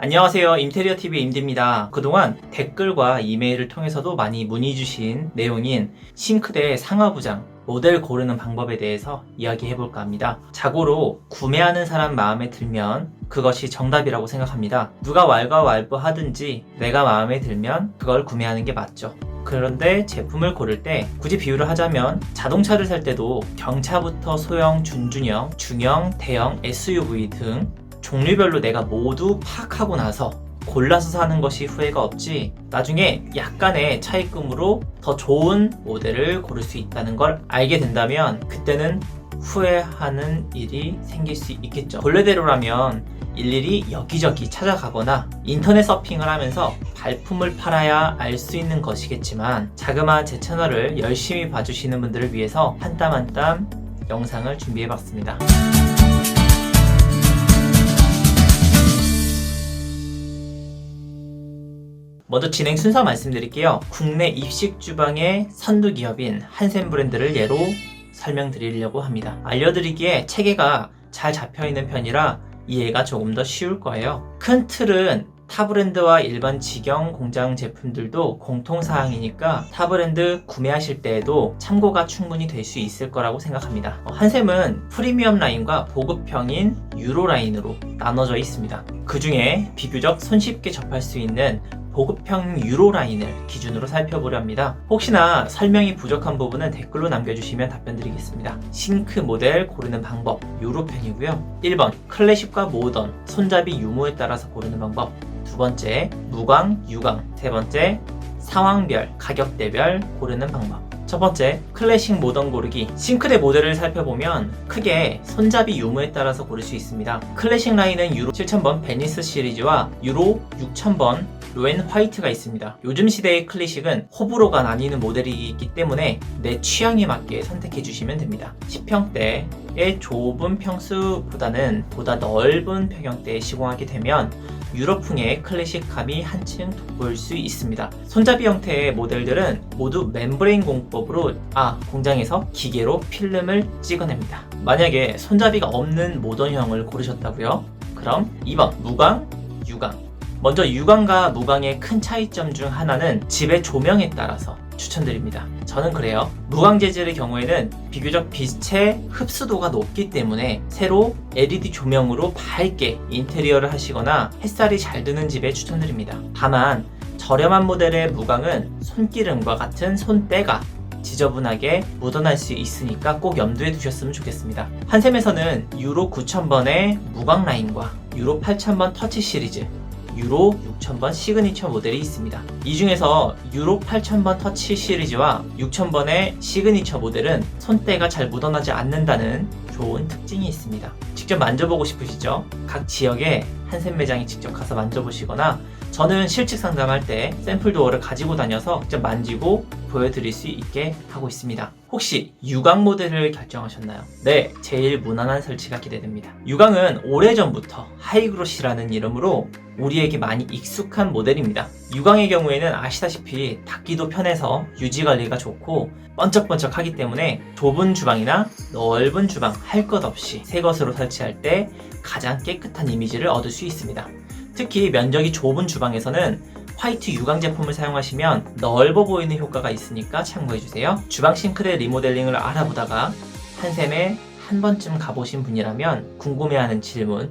안녕하세요. 인테리어TV의 임디입니다. 그동안 댓글과 이메일을 통해서도 많이 문의 주신 내용인 싱크대 상하부장 모델 고르는 방법에 대해서 이야기해볼까 합니다. 자고로 구매하는 사람 마음에 들면 그것이 정답이라고 생각합니다. 누가 왈가왈부하든지 내가 마음에 들면 그걸 구매하는 게 맞죠. 그런데 제품을 고를 때 굳이 비유를 하자면 자동차를 살 때도 경차부터 소형, 준중형, 중형, 대형, SUV 등 종류별로 내가 모두 파악하고 나서 골라서 사는 것이 후회가 없지, 나중에 약간의 차입금으로 더 좋은 모델을 고를 수 있다는 걸 알게 된다면 그때는 후회하는 일이 생길 수 있겠죠. 본래대로라면 일일이 여기저기 찾아가거나 인터넷 서핑을 하면서 발품을 팔아야 알 수 있는 것이겠지만, 자그마한 제 채널을 열심히 봐주시는 분들을 위해서 한 땀 한 땀 영상을 준비해봤습니다. 먼저 진행 순서 말씀드릴게요. 국내 입식 주방의 선두 기업인 한샘 브랜드를 예로 설명드리려고 합니다. 알려드리기에 체계가 잘 잡혀있는 편이라 이해가 조금 더 쉬울 거예요. 큰 틀은 타 브랜드와 일반 직영 공장 제품들도 공통사항이니까 타 브랜드 구매하실 때에도 참고가 충분히 될 수 있을 거라고 생각합니다. 한샘은 프리미엄 라인과 보급형인 유로 라인으로 나눠져 있습니다. 그 중에 비교적 손쉽게 접할 수 있는 보급형 유로 라인을 기준으로 살펴보려 합니다. 혹시나 설명이 부족한 부분은 댓글로 남겨주시면 답변 드리겠습니다. 싱크 모델 고르는 방법, 유로 편이고요. 1번, 클래식과 모던, 손잡이 유무에 따라서 고르는 방법. 두 번째, 무광, 유광. 세 번째, 상황별, 가격대별 고르는 방법. 첫 번째, 클래식 모던 고르기. 싱크대 모델을 살펴보면 크게 손잡이 유무에 따라서 고를 수 있습니다. 클래식 라인은 유로 7000번 베니스 시리즈와 유로 6000번 로엔 화이트가 있습니다. 요즘 시대의 클래식은 호불호가 나뉘는 모델이기 때문에 내 취향에 맞게 선택해 주시면 됩니다. 10평대의 좁은 평수보다는 보다 넓은 평형대에 시공하게 되면 유럽풍의 클래식감이 한층 돋보일 수 있습니다. 손잡이 형태의 모델들은 모두 멤브레인 공법으로 공장에서 기계로 필름을 찍어냅니다. 만약에 손잡이가 없는 모던형을 고르셨다고요? 그럼 2번 무광, 유광. 먼저 유광과 무광의 큰 차이점 중 하나는 집의 조명에 따라서 추천드립니다. 저는 그래요. 무광 재질의 경우에는 비교적 빛의 흡수도가 높기 때문에 새로 LED 조명으로 밝게 인테리어를 하시거나 햇살이 잘 드는 집에 추천드립니다. 다만 저렴한 모델의 무광은 손기름과 같은 손때가 지저분하게 묻어날 수 있으니까 꼭 염두에 두셨으면 좋겠습니다. 한샘에서는 유로 9000번의 무광 라인과 유로 8000번 터치 시리즈, 유로 6000번 시그니처 모델이 있습니다. 이 중에서 유로 8000번 터치 시리즈와 6000번의 시그니처 모델은 손때가 잘 묻어나지 않는다는 좋은 특징이 있습니다. 직접 만져보고 싶으시죠? 각 지역에 한샘 매장에 직접 가서 만져보시거나, 저는 실측 상담할 때 샘플 도어를 가지고 다녀서 직접 만지고 보여드릴 수 있게 하고 있습니다. 혹시 유광 모델을 결정하셨나요? 네, 제일 무난한 설치가 기대됩니다. 유광은 오래전부터 하이그로시라는 이름으로 우리에게 많이 익숙한 모델입니다. 유광의 경우에는 아시다시피 닦기도 편해서 유지관리가 좋고 번쩍번쩍하기 때문에 좁은 주방이나 넓은 주방 할 것 없이 새 것으로 설치할 때 가장 깨끗한 이미지를 얻을 수 있습니다. 특히 면적이 좁은 주방에서는 화이트 유광 제품을 사용하시면 넓어 보이는 효과가 있으니까 참고해주세요. 주방 싱크대 리모델링을 알아보다가 한샘에 한 번쯤 가보신 분이라면 궁금해하는 질문,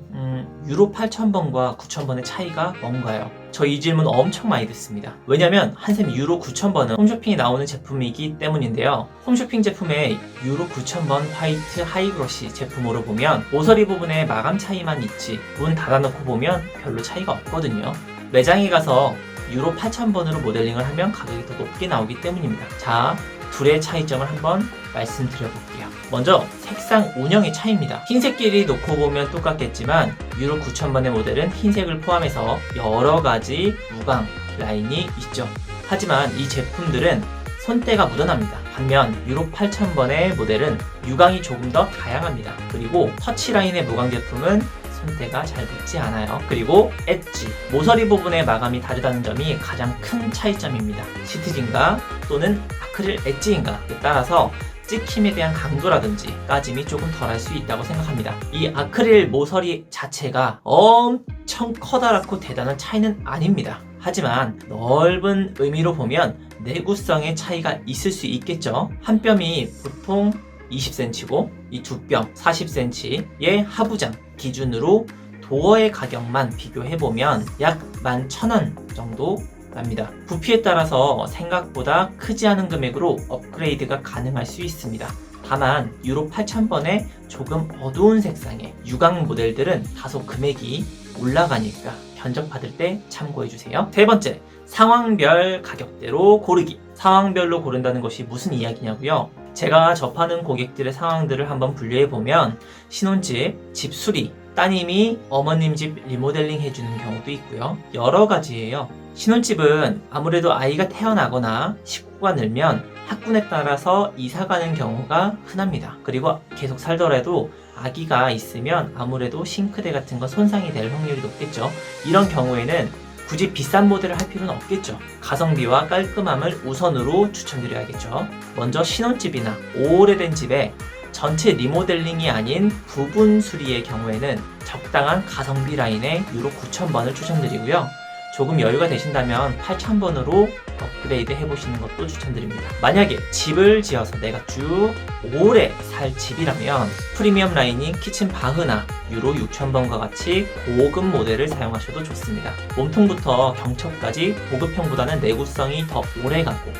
유로 8000번과 9000번의 차이가 뭔가요? 저 이 질문 엄청 많이 듣습니다. 왜냐면 한샘 유로 9000번은 홈쇼핑에 나오는 제품이기 때문인데요. 홈쇼핑 제품의 유로 9000번 화이트 하이그로시 제품으로 보면 모서리 부분에 마감 차이만 있지 문 닫아놓고 보면 별로 차이가 없거든요. 매장에 가서 유로 8000번으로 모델링을 하면 가격이 더 높게 나오기 때문입니다. 자, 둘의 차이점을 한번 말씀드려볼게요. 먼저 색상 운영의 차이입니다. 흰색끼리 놓고 보면 똑같겠지만 유로 9000번의 모델은 흰색을 포함해서 여러가지 무광 라인이 있죠. 하지만 이 제품들은 손때가 묻어납니다. 반면 유로 8000번의 모델은 유광이 조금 더 다양합니다. 그리고 터치라인의 무광 제품은 손때가 잘 묻지 않아요. 그리고 엣지, 모서리 부분의 마감이 다르다는 점이 가장 큰 차이점입니다. 시트진가 또는 아크릴 엣지인가에 따라서 찍힘에 대한 강도라든지 까짐이 조금 덜할 수 있다고 생각합니다. 이 아크릴 모서리 자체가 엄청 커다랗고 대단한 차이는 아닙니다. 하지만 넓은 의미로 보면 내구성의 차이가 있을 수 있겠죠. 한 뼘이 보통 20cm고 이 두 뼘 40cm의 하부장 기준으로 도어의 가격만 비교해보면 약 11,000원 정도 납니다. 부피에 따라서 생각보다 크지 않은 금액으로 업그레이드가 가능할 수 있습니다. 다만 유로 8000번의 조금 어두운 색상의 유광 모델들은 다소 금액이 올라가니까 견적받을 때 참고해주세요. 세 번째, 상황별 가격대로 고르기. 상황별로 고른다는 것이 무슨 이야기냐고요? 제가 접하는 고객들의 상황들을 한번 분류해보면 신혼집, 집 수리, 따님이 어머님 집 리모델링 해주는 경우도 있고요. 여러 가지예요. 신혼집은 아무래도 아이가 태어나거나 식구가 늘면 학군에 따라서 이사가는 경우가 흔합니다. 그리고 계속 살더라도 아기가 있으면 아무래도 싱크대 같은 건 손상이 될 확률이 높겠죠. 이런 경우에는 굳이 비싼 모델을 할 필요는 없겠죠. 가성비와 깔끔함을 우선으로 추천드려야겠죠. 먼저 신혼집이나 오래된 집에 전체 리모델링이 아닌 부분 수리의 경우에는 적당한 가성비 라인의 유로 9000번을 추천드리고요. 조금 여유가 되신다면 8000번으로 업그레이드 해보시는 것도 추천드립니다. 만약에 집을 지어서 내가 쭉 오래 살 집이라면 프리미엄 라인인 키친 바흐나 유로 6000번과 같이 고급 모델을 사용하셔도 좋습니다. 몸통부터 경첩까지 고급형보다는 내구성이 더 오래가고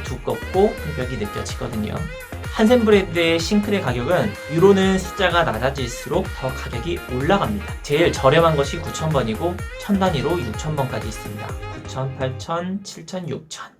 두껍고 품격이 느껴지거든요. 한센 브랜드의 싱크대 가격은 유로는 숫자가 낮아질수록 더 가격이 올라갑니다. 제일 저렴한 것이 9000번이고 1000단위로 6000번까지 있습니다. 9000, 8000, 7000, 6000.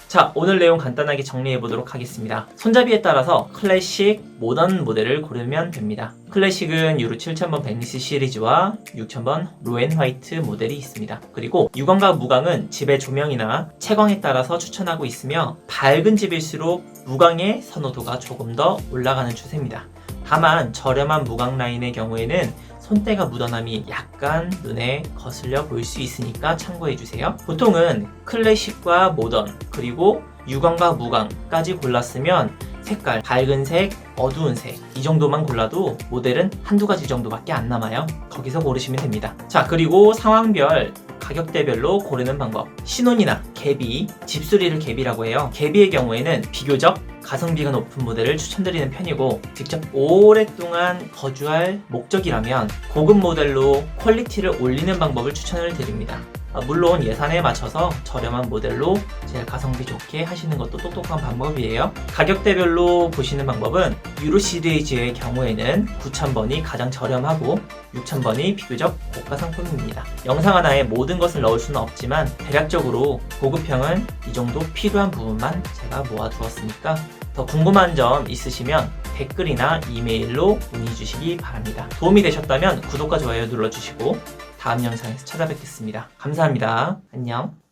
자, 오늘 내용 간단하게 정리해 보도록 하겠습니다. 손잡이에 따라서 클래식, 모던 모델을 고르면 됩니다. 클래식은 유로 7000번 베니스 시리즈와 6000번 로엔 화이트 모델이 있습니다. 그리고 유광과 무광은 집의 조명이나 채광에 따라서 추천하고 있으며 밝은 집일수록 무광의 선호도가 조금 더 올라가는 추세입니다. 다만 저렴한 무광 라인의 경우에는 손때가 묻어남이 약간 눈에 거슬려 보일 수 있으니까 참고해주세요. 보통은 클래식과 모던 그리고 유광과 무광까지 골랐으면 색깔 밝은 색, 어두운 색 이 정도만 골라도 모델은 한두 가지 정도밖에 안 남아요. 거기서 고르시면 됩니다. 자, 그리고 상황별 가격대별로 고르는 방법. 신혼이나 갭이, 집수리를 갭이라고 해요. 갭이의 경우에는 비교적 가성비가 높은 모델을 추천드리는 편이고 직접 오랫동안 거주할 목적이라면 고급 모델로 퀄리티를 올리는 방법을 추천을 드립니다. 물론 예산에 맞춰서 저렴한 모델로 제일 가성비 좋게 하시는 것도 똑똑한 방법이에요. 가격대별로 보시는 방법은 유로 시리즈의 경우에는 9000번이 가장 저렴하고 6000번이 비교적 고가 상품입니다. 영상 하나에 모든 것을 넣을 수는 없지만 대략적으로 고급형은 이 정도 필요한 부분만 제가 모아두었으니까 더 궁금한 점 있으시면 댓글이나 이메일로 문의 주시기 바랍니다. 도움이 되셨다면 구독과 좋아요 눌러주시고 다음 영상에서 찾아뵙겠습니다. 감사합니다. 안녕.